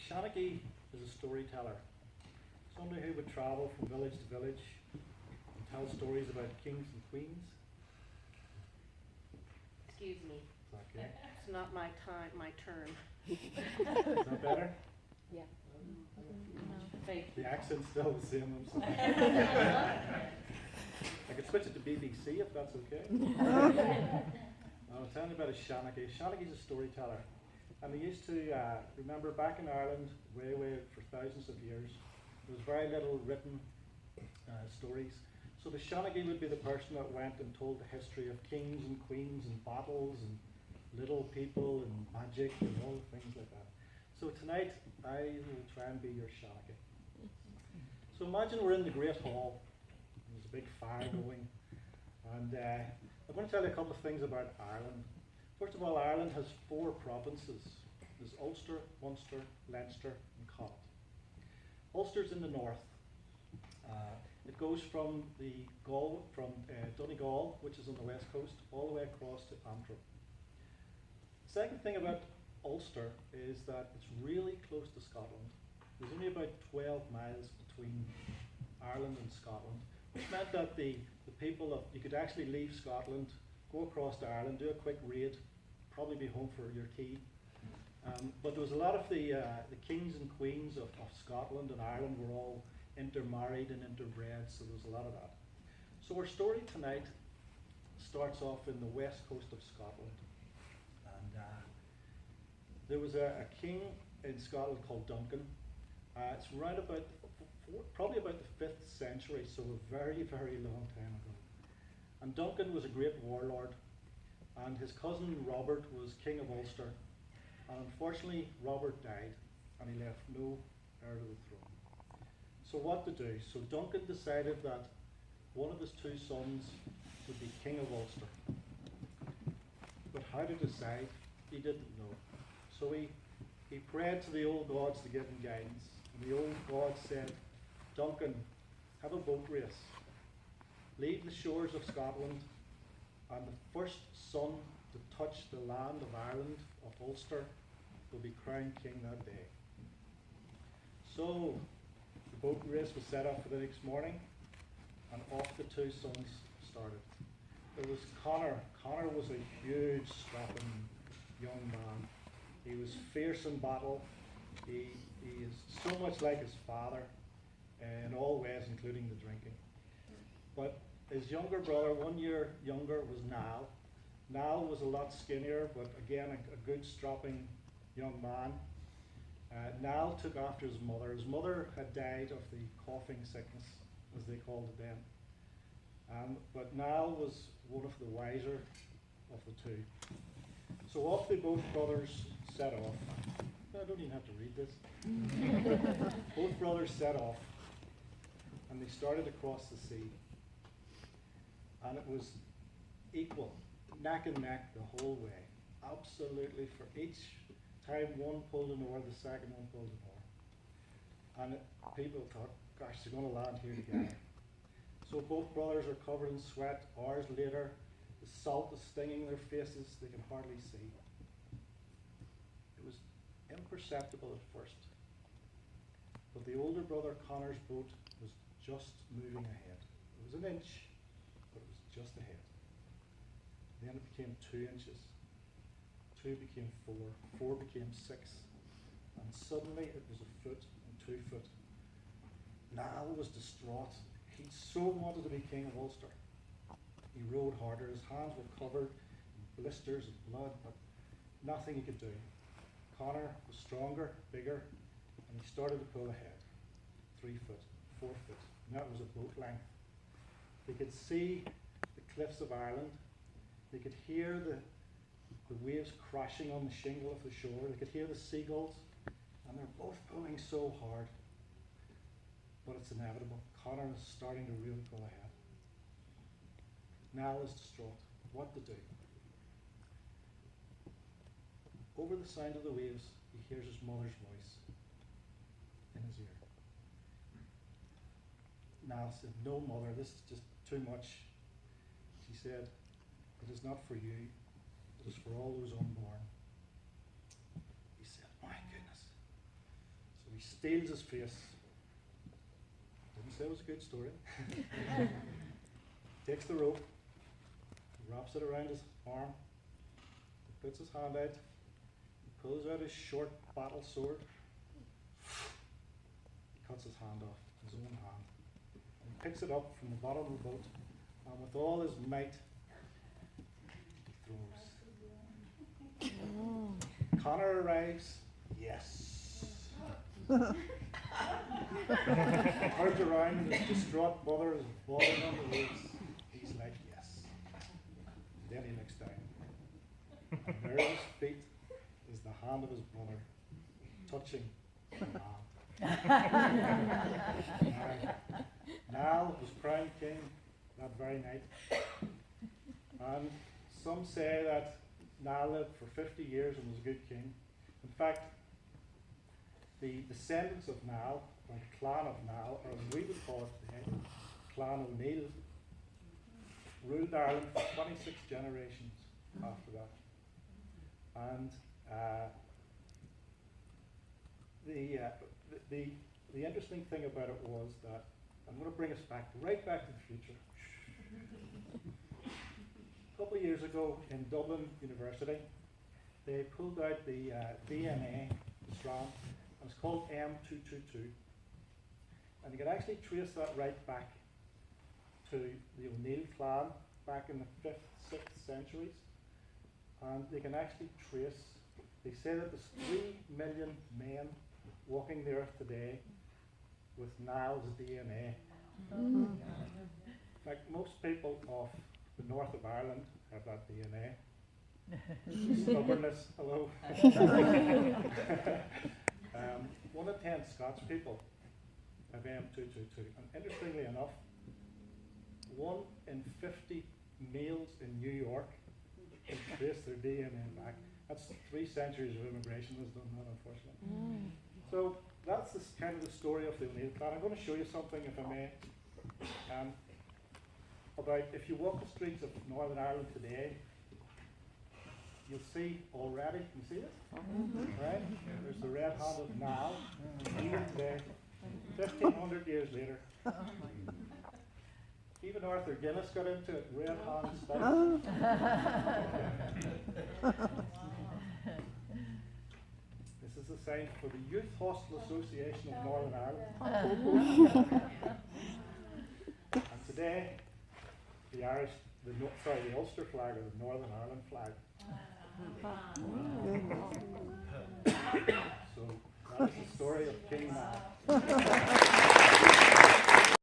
Shanachie is a storyteller, somebody who would travel from village to village and tell stories about kings and queens. Excuse me. Is that okay? It's not my time, my turn. Is that better? Yeah. Thank you. The accent's still the same. I'm sorry. I could switch it to BBC if that's okay. I'll tell you about a Shanachie. Shanachie's a storyteller. And they used to, remember back in Ireland, way for thousands of years, there was very little written stories. So the Shanachie would be the person that went and told the history of kings and queens and battles and little people and magic and all the things like that. So tonight, I will try and be your Shanachie. So imagine we're in the Great Hall. There's a big fire going. And I'm going to tell you a couple of things about Ireland. First of all, Ireland has 4 provinces. There's Ulster, Munster, Leinster, and Connaught. Ulster's in the north. It goes from Donegal, which is on the west coast, all the way across to Antrim. Second thing about Ulster is that it's really close to Scotland. There's only about 12 miles between Ireland and Scotland, which meant that the people of, you could actually leave Scotland, go across to Ireland, do a quick raid, probably be home for your tea. But there was a lot of the kings and queens of Scotland and Ireland were all intermarried and interbred, so there was a lot of that. So our story tonight starts off in the west coast of Scotland. And there was a king in Scotland called Duncan. It's around about, probably about the 5th century, so a very, very long time ago. And Duncan was a great warlord, and his cousin Robert was king of Ulster. And unfortunately, Robert died, and he left no heir to the throne. So what to do? So Duncan decided that one of his 2 sons would be king of Ulster. But how to decide? He didn't know. So he prayed to the old gods to give him guidance. And the old gods said, Duncan, have a boat race. Leave the shores of Scotland, and the first son to touch the land of Ireland, of Ulster, will be crowned king that day. So the boat race was set up for the next morning, and off the 2 sons started. There was Conor. Conor was a huge, strapping young man. He was fierce in battle. He is so much like his father in all ways, including the drinking. But his younger brother, 1 year younger, was Niall. Niall was a lot skinnier, but again, a good, strapping young man. Niall took after his mother. His mother had died of the coughing sickness, as they called it then. But Niall was one of the wiser of the 2. So off they both brothers set off. I don't even have to read this. Both brothers set off, and they started across the sea. And it was equal, neck and neck the whole way. Absolutely, for each time one pulled an oar, the second one pulled an oar. And people thought, gosh, they're going to land here together. So both brothers are covered in sweat. Hours later, the salt is stinging their faces. They can hardly see. It was imperceptible at first. But the older brother, Conor's boat, was just moving ahead. It was an inch, but it was just ahead. Then it became 2 inches. 2 became 4. 4 became 6. And suddenly it was a foot and 2 foot. Niall was distraught. He so wanted to be king of Ulster. He rowed harder. His hands were covered in blisters of blood, but nothing he could do. Conor was stronger, bigger, and he started to pull ahead. 3 foot, 4 foot, and that was a boat length. They could see the cliffs of Ireland. They could hear the waves crashing on the shingle of the shore. They could hear the seagulls, and they're both pulling so hard. But it's inevitable. Conor is starting to really pull ahead. Niall is distraught. What to do? Over the sound of the waves, he hears his mother's voice in his ear. Niall said, "No, mother, this is just too much." She said, "It is not for you. It is for all those unborn." He said, "My goodness. He steals his face. Didn't say it was a good story. Takes the rope, wraps it around his arm, puts his hand out, pulls out his short battle sword, cuts his hand off, his own hand, and picks it up from the bottom of the boat, and with all his might, he throws. Connor arrives, yes. Turns around and his distraught mother is bawling on the waves. He's like, yes. Then he looks down. And there at his feet is the hand of his brother, touching the hand. Niall was crowned king that very night. And some say that Niall lived for 50 years and was a good king. In fact, the descendants of Niall, or the clan of Niall, or as we would call it today, Clan O'Neill, ruled Ireland for 26 generations after that. And the interesting thing about it was that, I'm going to bring us right back to the future. A couple of years ago in Dublin University, they pulled out the DNA, the strand, and it's called M222. And you can actually trace that right back to the O'Neill clan back in the 5th, 6th centuries. And they can actually trace, they say that there's 3 million men walking the earth today with Niall's DNA. In fact, most people of the north of Ireland have that DNA. Stubbornness, hello. 1 in 10 Scots people have M222. And interestingly enough, 1 in 50 males in New York can trace their DNA back. That's 3 centuries of immigration has done that, unfortunately. So that's kind of the story of the O'Neill clan. I'm going to show you something, if I may, about if you walk the streets of Northern Ireland today, you'll see already, can you see it? Right? There's the red hand of Niall, even today, 1,500 years later. Even Arthur Guinness got into it, red hand style. This is a sign for the Youth Hostel Association of Northern Ireland. And today, the Ulster flag or the Northern Ireland flag. So that is the story of King Niall.